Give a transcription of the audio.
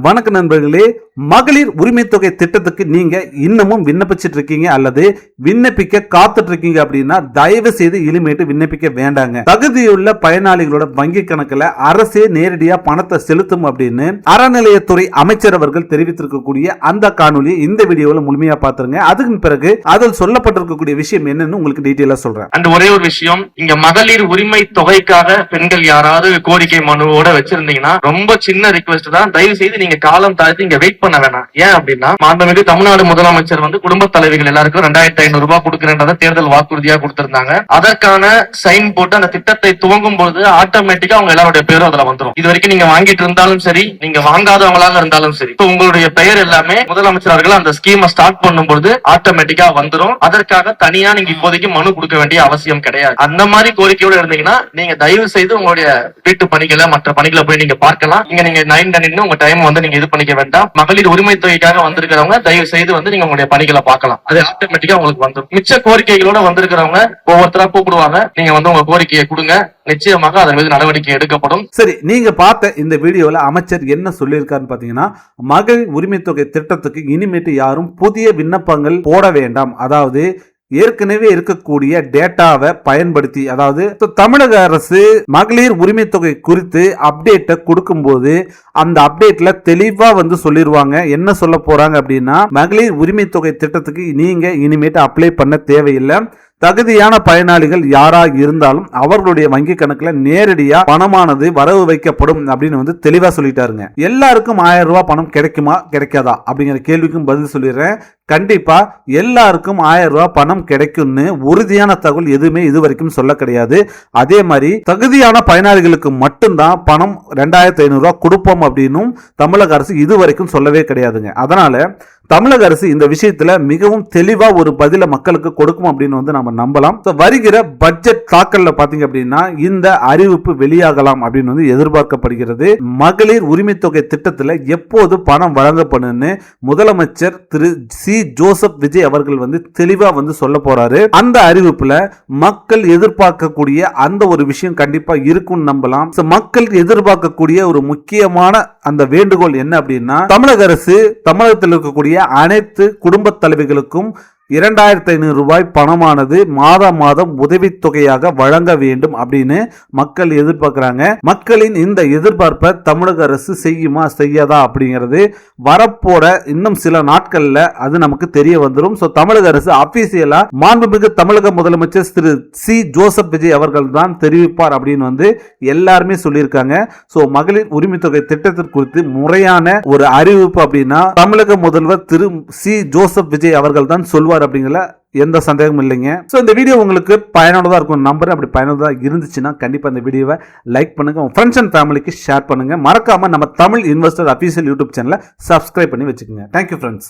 வணக்க நண்பர்களே, மகளிர் உரிமை தொகை திட்டத்துக்கு நீங்க இன்னமும் விண்ணப்பிச்சிட்டு இருக்கீங்க அல்லது விண்ணப்பிக்க காத்துட்டு இருக்கீங்க அப்படின்னா தயவு செய்து இனிமேட்டு விண்ணப்பிக்க வேண்டாங்க. தகுதியுள்ள பயனாளிகளோட வங்கி கணக்குல அரசே நேரடியா பணத்தை செலுத்தும் அப்படின்னு அறநிலையத்துறை அமைச்சர் அவர்கள் தெரிவித்திருக்கக்கூடிய அந்த காணொலி இந்த வீடியோல முழுமையா பாத்துருங்க. அதுக்கு பிறகு அதில் சொல்லப்பட்டிருக்கக்கூடிய விஷயம் என்னன்னு உங்களுக்கு டீட்டெயிலா சொல்றேன். அந்த ஒரே ஒரு விஷயம், இங்க மகளிர் உரிமை தொகைக்காக பெண்கள் யாராவது கோரிக்கை மனுவோட வச்சிருந்தீங்கன்னா ரொம்ப சின்ன ரிக்வெஸ்ட் தான், தயவு செய்து நீங்க காலம் தாழ்த்தி இங்க வெயிட் பண்ண வேணாம். ஏன் அப்படின்னா மாண்புமிகு தமிழ்நாடு முதலமைச்சர் குடும்ப தலைவிகள் எல்லாருக்கும் 2500 ரூபாய் கொடுக்கிறேன்றத தேர்தல் வாக்குறுதியா கொடுத்திருந்தாங்க. அதற்கான சைன் போட்டு அந்த திட்டத்தை துவங்கும் போது ஆட்டோமேட்டிக்கா அவங்க எல்லாருடைய பேரும் அதுல வந்துடும். இது வரைக்கும் நீங்க வாங்கிட்டு இருந்தாலும் சரி, நீங்க வாங்காதவங்களாக இருந்தாலும் சரி, உங்களுடைய பெயர் எல்லாமே முதலமைச்சர் அவர்கள் அந்த ஸ்கீமை ஸ்டார்ட் பண்ணும்போது ஆட்டோமேட்டிக்கா வந்துடும். அதற்காக தனியா நீங்க இப்போதைக்கு மனு கொடுக்க வேண்டிய அவசியம் கிடையாது. அந்த மாதிரி கோரிக்கையோட இருந்தீங்கன்னா நீங்க தயவு செய்து உங்களுடைய வீட்டு பணிகளை மற்ற பணிகளை போய் நீங்க பார்க்கலாம். நீங்க 9 உங்க டைம் நீங்க இது பண்ணிக்க வேண்டாம். மகளிர் உரிமை தொகைக்காக வந்திருக்கிறவங்க தயவு செய்து நீங்க உங்களுடைய பணிகளை பார்க்கலாம். அது ஆட்டோமேட்டிக்கா உங்களுக்கு வந்துடும். மிச்ச கோரிக்கைகளோட வந்திருக்கிறவங்க ஒவ்வொருத்தரா கூப்பிடுவாங்க. நீங்க உங்க கோரிக்கையை கொடுங்க, நிச்சயமாக அதன் மீது நடவடிக்கை எடுக்கப்படும். சரி, நீங்க பார்த்த இந்த வீடியோல அமைச்சர் என்ன சொல்லியிருக்காருன்னு பாத்தீங்கன்னா, மகளிர் உரிமை தொகை திட்டத்துக்கு இனிமேட்டு யாரும் புதிய விண்ணப்பங்கள் போட வேண்டாம். அதாவது ஏற்கனவே இருக்கக்கூடிய டேட்டாவை பயன்படுத்தி, அதாவது தமிழக அரசு மகளிர் உரிமை தொகை குறித்து அப்டேட்டை கொடுக்கும்போது அந்த அப்டேட்ல தெளிவா சொல்லிடுவாங்க. என்ன சொல்ல போறாங்க அப்படின்னா, மகளிர் உரிமை தொகை திட்டத்துக்கு நீங்க இனிமேட்டு அப்ளை பண்ண தேவையில்லை. தகுதியான பயனாளிகள் யாரா இருந்தாலும் அவர்களுடைய வங்கி கணக்குல நேரடியா பணமானது வரவு வைக்கப்படும் அப்படின்னு தெளிவா சொல்லிட்டாருங்க. எல்லாருக்கும் 1000 ரூபாய் பணம் கிடைக்குமா கிடைக்காதா அப்படிங்கிற கேள்விக்கும் பதில் சொல்லிடுறேன். கண்டிப்பா எல்லாருக்கும் 1000 ரூபாய் பணம் கிடைக்கும்னு உறுதியான தகவல் எதுவுமே இதுவரைக்கும் சொல்ல கிடையாது. அதே மாதிரி தகுதியான பயனாளிகளுக்கு மட்டும்தான் பணம் 2500 ரூபாய் கொடுப்போம் அப்படின்னும் தமிழக அரசு இதுவரைக்கும் சொல்லவே கிடையாதுங்க. அதனால தமிழக அரசு இந்த விஷயத்துல மிகவும் தெளிவா ஒரு பதில மக்களுக்கு கொடுக்கும் அப்படின்னு நம்ம நம்பலாம். வருகிற பட்ஜெட் தாக்கல்ல பாத்தீங்க அப்படின்னா இந்த அறிவிப்பு வெளியாகலாம் அப்படின்னு எதிர்பார்க்கப்படுகிறது. மகளிர் உரிமை தொகை திட்டத்துல எப்போது பணம் வழங்கப்படும்னு முதலமைச்சர் திரு சி ஜோசப் விஜய் அவர்கள் தெளிவா சொல்ல போறாரு. அந்த அறிவிப்புல மக்கள் எதிர்பார்க்கக்கூடிய அந்த ஒரு விஷயம் கண்டிப்பா இருக்கும் நம்பலாம். மக்கள் எதிர்பார்க்கக்கூடிய ஒரு முக்கியமான அந்த வேண்டுகோள் என்ன அப்படின்னா, தமிழக அரசு தமிழகத்தில் இருக்கக்கூடிய அனைத்து குடும்ப தலைவிகளுக்கும் 2500 ரூபாய் பணமானது மாதம் உதவித்தொகையாக வழங்க வேண்டும் அப்படின்னு மக்கள் எதிர்பார்க்கிறாங்க. மக்களின் இந்த எதிர்பார்ப்பை தமிழக அரசு செய்யுமா செய்யாதா அப்படிங்கிறது வரப்போட இன்னும் சில நாட்கள்ல அது நமக்கு தெரிய வந்துடும். தமிழக அரசு அபிஷியலா மாண்புமிகு தமிழக முதலமைச்சர் திரு சி ஜோசப் விஜய் அவர்கள் தான் தெரிவிப்பார் அப்படின்னு எல்லாருமே சொல்லியிருக்காங்க. மகளிர் உரிமை தொகை திட்டத்திற்கு குறித்து முறையான ஒரு அறிவிப்பு அப்படின்னா தமிழக முதல்வர் திரு சி ஜோசப் விஜய் அவர்கள் தான் சொல்வார் அப்படிங்கல எந்த சந்தேகமும் இல்லைங்க. இந்த வீடியோ உங்களுக்கு பயனுள்ளதா இருக்கும் நம்பர். அப்படி பயனுள்ளதா இருந்துச்சுன்னா கண்டிப்பா இந்த வீடியோவை லைக் பண்ணுங்க, உங்க ஃப்ரெண்ட்ஸ் அண்ட் ஃபேமிலிக்கு ஷேர் பண்ணுங்க. மறக்காம நம்ம தமிழ் இன்வெஸ்டர் அபிஷியல் யூடியூப் சேனலை சப்ஸ்கிரைப் பண்ணி வச்சுக்கோங்க. Thank you friends.